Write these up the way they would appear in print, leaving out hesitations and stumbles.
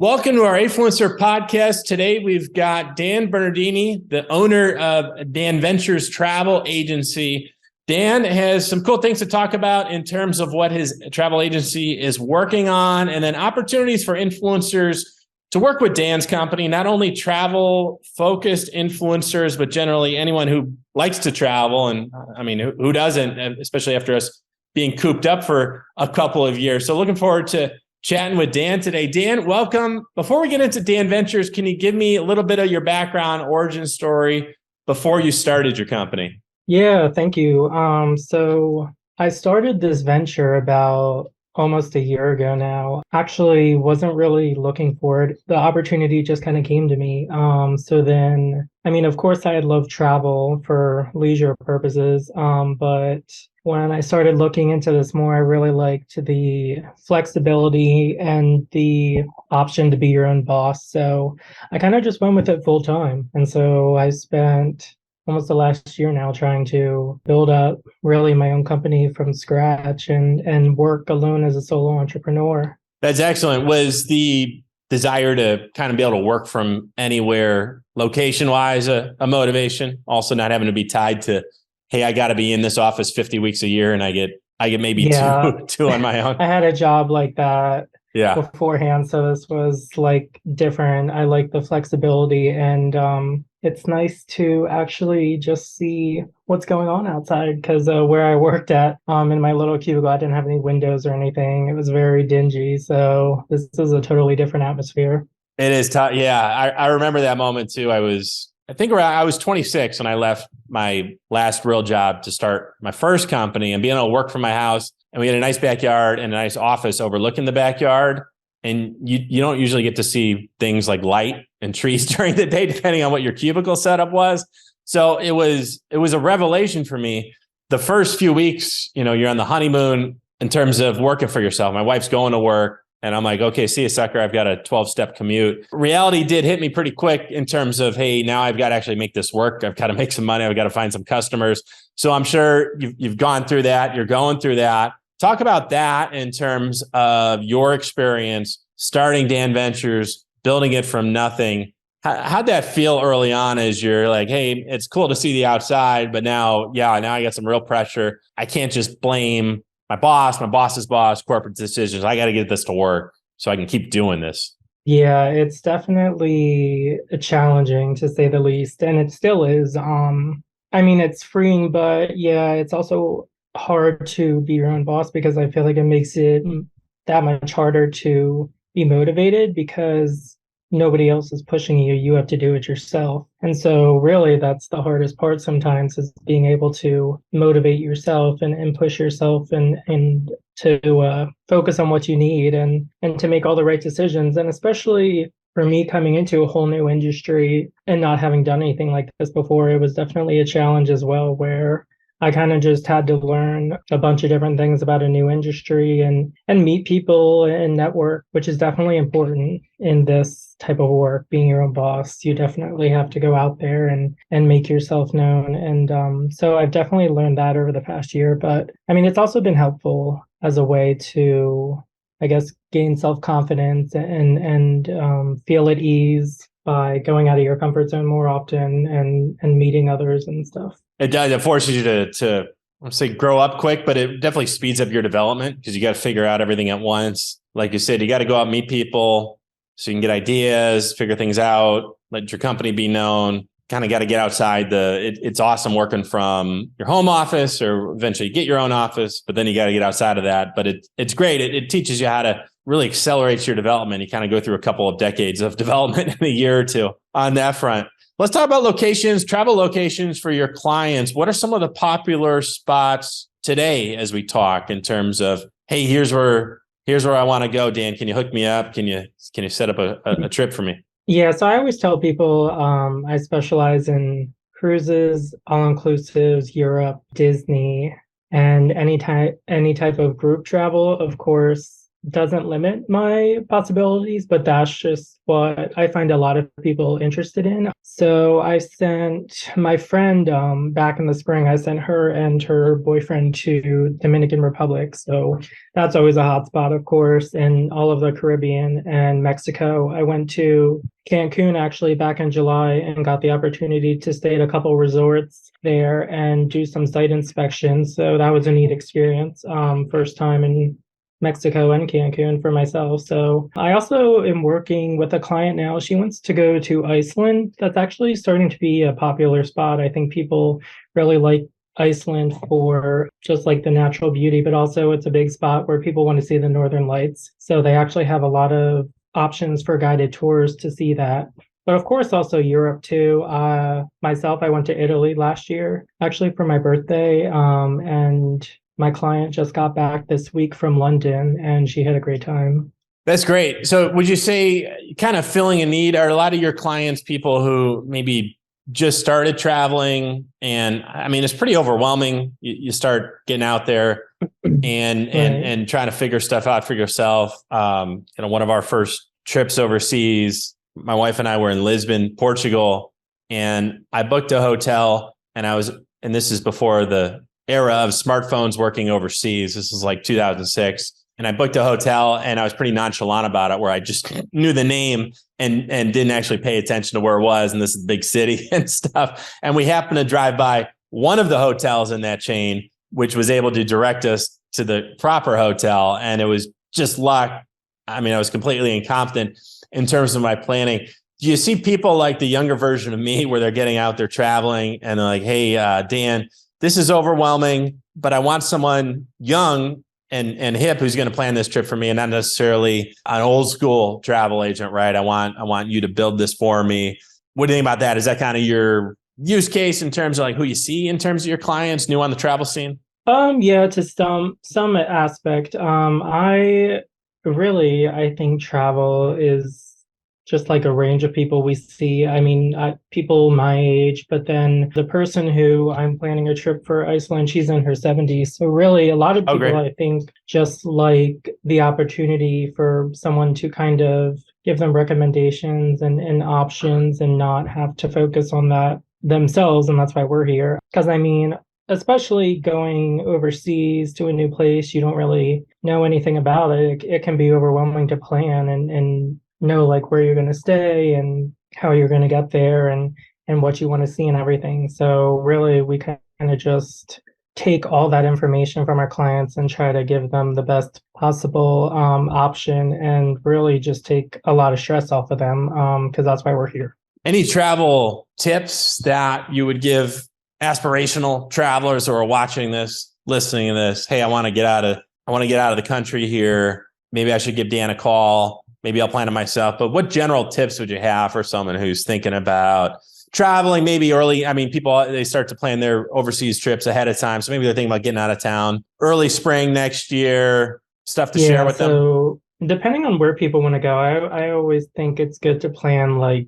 Welcome to our Afluencer podcast. Today we've got Dan Bernardini, the owner of Danventures Travel Agency. Dan has some cool things to talk about in terms of what his travel agency is working on, and then opportunities for influencers to work with Dan's company, not only travel-focused influencers, but generally anyone who likes to travel. And I mean, who doesn't, especially after us being cooped up for a couple of years. So looking forward to chatting with Dan today. Dan, welcome. Before we get into Danventures, can you give me a little bit of your background, origin story before you started your company? Yeah, thank you. So I started this venture about almost a year ago now. Actually, wasn't really looking for it. The opportunity just kind of came to me. Of course, I had loved travel for leisure purposes. But when I started looking into this more, I really liked the flexibility and the option to be your own boss. So I kind of just went with it full time. And so I spent almost the last year now trying to build up really my own company from scratch and work alone as a solo entrepreneur. That's excellent. Was the desire to kind of be able to work from anywhere location-wise a motivation? Also not having to be tied to, hey, I got to be in this office 50 weeks a year and I get maybe two on my own. I had a job like that beforehand, so this was like different. I like the flexibility, and it's nice to actually just see what's going on outside, because where I worked at in my little cubicle, I didn't have any windows or anything. It was very dingy, so this is a totally different atmosphere. It is tough. Yeah, I remember that moment too. I was 26 when I left my last real job to start my first company, and being able to work from my house. And we had a nice backyard and a nice office overlooking the backyard. And you don't usually get to see things like light and trees during the day, depending on what your cubicle setup was. So it was a revelation for me. The first few weeks, you're on the honeymoon in terms of working for yourself. My wife's going to work. And I'm like, okay, see you, sucker. I've got a 12-step commute. Reality did hit me pretty quick in terms of, hey, now I've got to actually make this work. I've got to make some money. I've got to find some customers. So I'm sure you've gone through that. You're going through that. Talk about that in terms of your experience starting Danventures, building it from nothing. How'd that feel early on as you're like, hey, it's cool to see the outside, but now I got some real pressure. I can't just blame my boss's boss, corporate decisions. I got to get this to work so I can keep doing this. Yeah, it's definitely challenging, to say the least, and it still is. It's freeing, but yeah, it's also hard to be your own boss, because I feel like it makes it that much harder to be motivated, because nobody else is pushing you. You have to do it yourself. And so really that's the hardest part sometimes, is being able to motivate yourself and push yourself and to focus on what you need and to make all the right decisions. And especially for me, coming into a whole new industry and not having done anything like this before, it was definitely a challenge as well, where I kind of just had to learn a bunch of different things about a new industry and meet people and network, which is definitely important in this type of work. Being your own boss, you definitely have to go out there and make yourself known. And so I've definitely learned that over the past year. But it's also been helpful as a way to, I guess, gain self-confidence and feel at ease by going out of your comfort zone more often and meeting others and stuff. It does. It forces you to I say grow up quick, but it definitely speeds up your development, because you got to figure out everything at once. Like you said, you got to go out and meet people so you can get ideas, figure things out, let your company be known. Kind of got to get outside it's awesome working from your home office, or eventually get your own office, but then you got to get outside of that. But it's great. It teaches you how to really accelerate your development. You kind of go through a couple of decades of development in a year or two on that front. Let's talk about locations, travel locations for your clients. What are some of the popular spots today as we talk in terms of, hey, here's where I want to go, Dan. Can you hook me up? Can you set up a trip for me? Yeah, so I always tell people I specialize in cruises, all-inclusives, Europe, Disney, and any type of group travel. Of course, doesn't limit my possibilities, but that's just what I find a lot of people interested in. So I sent my friend back in the spring, I sent her and her boyfriend to Dominican Republic. So that's always a hotspot, of course, and all of the Caribbean and Mexico. I went to Cancun actually back in July and got the opportunity to stay at a couple resorts there and do some site inspections. So that was a neat experience. First time in Mexico and Cancun for myself. So I also am working with a client now. She wants to go to Iceland. That's actually starting to be a popular spot. I think people really like Iceland for just like the natural beauty, but also it's a big spot where people want to see the Northern Lights. So they actually have a lot of options for guided tours to see that. But of course, also Europe too. Myself, I went to Italy last year, actually for my birthday. And my client just got back this week from London and she had a great time. That's great. So would you say kind of filling a need? Are a lot of your clients people who maybe just started traveling? And I mean, it's pretty overwhelming. You start getting out there and trying to figure stuff out for yourself. One of our first trips overseas, my wife and I were in Lisbon, Portugal, and I booked a hotel and this is before the era of smartphones working overseas. This was like 2006. And I booked a hotel and I was pretty nonchalant about it, where I just knew the name and didn't actually pay attention to where it was. And this is a big city and stuff. And we happened to drive by one of the hotels in that chain, which was able to direct us to the proper hotel. And it was just luck. I mean, I was completely incompetent in terms of my planning. Do you see people like the younger version of me where they're getting out there traveling and they're like, hey, Dan, this is overwhelming, but I want someone young and hip who's going to plan this trip for me, and not necessarily an old school travel agent, right? I want you to build this for me. What do you think about that? Is that kind of your use case in terms of like who you see in terms of your clients new on the travel scene? Yeah, to some aspect. I think travel is just like a range of people we see. I mean, people my age, but then the person who I'm planning a trip for Iceland, she's in her 70s. So really a lot of people, I think, just like the opportunity for someone to kind of give them recommendations and options and not have to focus on that themselves. And that's why we're here. Because I mean, especially going overseas to a new place, you don't really know anything about it. It can be overwhelming to plan and know like where you're going to stay and how you're going to get there and what you want to see and everything. So really we kind of just take all that information from our clients and try to give them the best possible option and really just take a lot of stress off of them because that's why we're here. Any travel tips that you would give aspirational travelers who are watching this, listening to this? Hey, I want to get out of the country here. Maybe I should give Dan a call. Maybe I'll plan it myself. But what general tips would you have for someone who's thinking about traveling maybe early? I mean, people, they start to plan their overseas trips ahead of time. So maybe they're thinking about getting out of town early spring next year, stuff to share with them. So depending on where people want to go, I always think it's good to plan like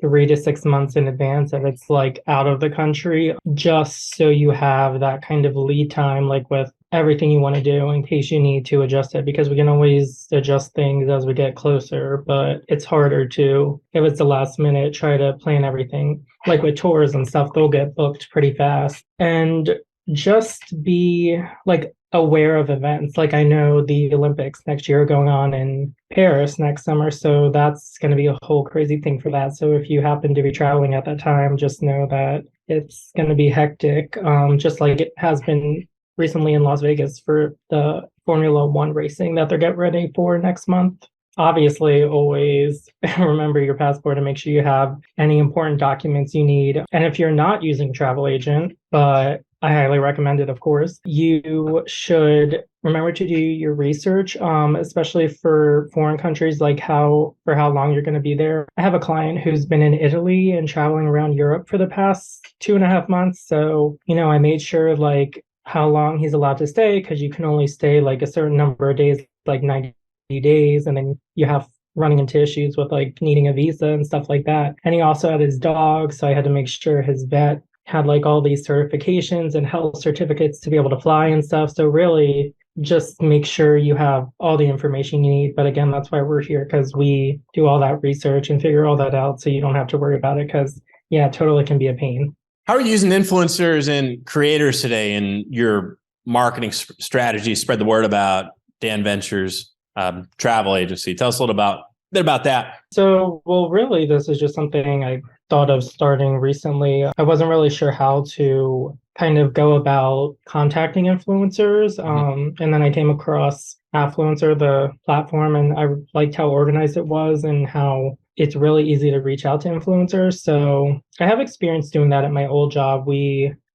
3 to 6 months in advance if it's like out of the country, just so you have that kind of lead time, like with everything you want to do in case you need to adjust it, because we can always adjust things as we get closer, but it's harder to, if it's the last minute, try to plan everything. Like with tours and stuff, they'll get booked pretty fast. And just be like aware of events. Like I know the Olympics next year are going on in Paris next summer, so that's going to be a whole crazy thing for that. So if you happen to be traveling at that time, just know that it's going to be hectic, just like it has been recently in Las Vegas for the Formula One racing that they're getting ready for next month. Obviously, always remember your passport and make sure you have any important documents you need. And if you're not using a travel agent, but I highly recommend it, of course, you should remember to do your research, especially for foreign countries, like for how long you're going to be there. I have a client who's been in Italy and traveling around Europe for the past 2.5 months. So, I made sure like how long he's allowed to stay, because you can only stay like a certain number of days, like 90 days, and then you have running into issues with like needing a visa and stuff like that. And he also had his dog, so I had to make sure his vet had like all these certifications and health certificates to be able to fly and stuff. So really just make sure you have all the information you need. But again, that's why we're here, because we do all that research and figure all that out, so you don't have to worry about it, because yeah, it totally can be a pain. How are you using influencers and creators today in your marketing strategy? Spread the word about Danventures Travel Agency. Tell us a little bit about that. So, well, really, this is just something I thought of starting recently. I wasn't really sure how to kind of go about contacting influencers. And then I came across Afluencer, the platform, and I liked how organized it was and how it's really easy to reach out to influencers. So I have experience doing that at my old job.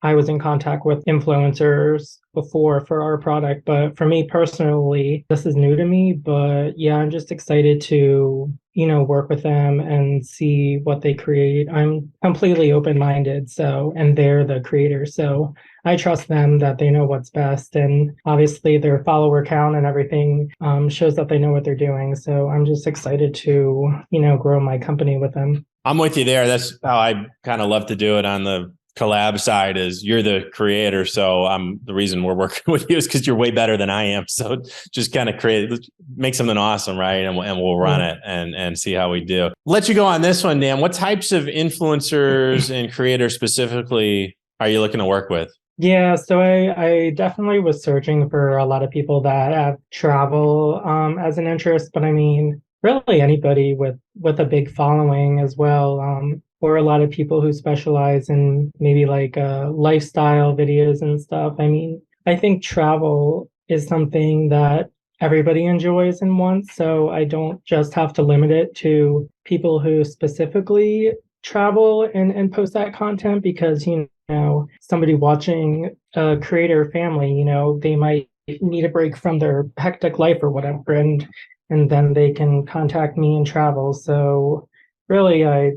I was in contact with influencers before for our product, but for me personally, this is new to me. But yeah, I'm just excited to, work with them and see what they create. I'm completely open-minded, and they're the creators. So I trust them that they know what's best. And obviously their follower count and everything shows that they know what they're doing. So I'm just excited to, grow my company with them. I'm with you there. That's how I kind of love to do it on the Collab side. Is you're the creator. So the reason we're working with you is because you're way better than I am. So just kind of make something awesome, right? And we'll run it and see how we do. Let you go on this one, Dan. What types of influencers and creators specifically are you looking to work with? Yeah, so I definitely was searching for a lot of people that have travel as an interest, but I mean, really anybody with a big following as well, or a lot of people who specialize in maybe like lifestyle videos and stuff. I mean, I think travel is something that everybody enjoys and wants, so I don't just have to limit it to people who specifically travel and post that content, because somebody watching a creator family, they might need a break from their hectic life or whatever, and then they can contact me and travel. So really, I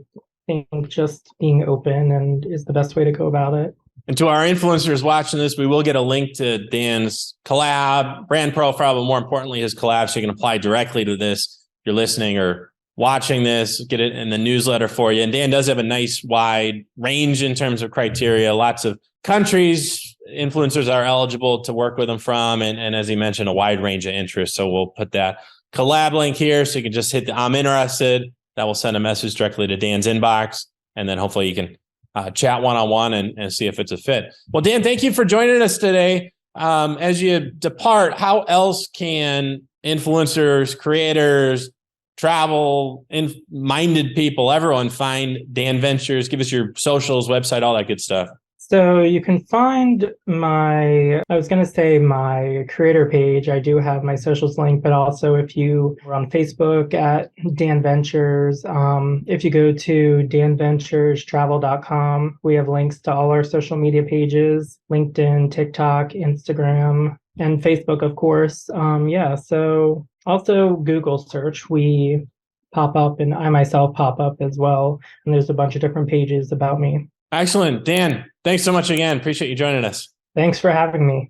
think just being open and is the best way to go about it. And to our influencers watching this, we will get a link to Dan's Collab brand profile, but more importantly, his collab, so you can apply directly to this. If you're listening or watching this, get it in the newsletter for you. And Dan does have a nice wide range in terms of criteria. Lots of countries influencers are eligible to work with him from. And as he mentioned, a wide range of interests. So we'll put that collab link here, so you can just hit the I'm interested. That will send a message directly to Dan's inbox. And then hopefully you can chat one-on-one and see if it's a fit. Well, Dan, thank you for joining us today. As you depart, how else can influencers, creators, travel-minded people, everyone find Danventures? Give us your socials, website, all that good stuff. So you can find my creator page. I do have my socials link, but also if you are on Facebook at Danventures, if you go to danventurestravel.com, we have links to all our social media pages, LinkedIn, TikTok, Instagram, and Facebook, of course. So also Google search, we pop up, and I myself pop up as well. And there's a bunch of different pages about me. Excellent. Dan, thanks so much again. Appreciate you joining us. Thanks for having me.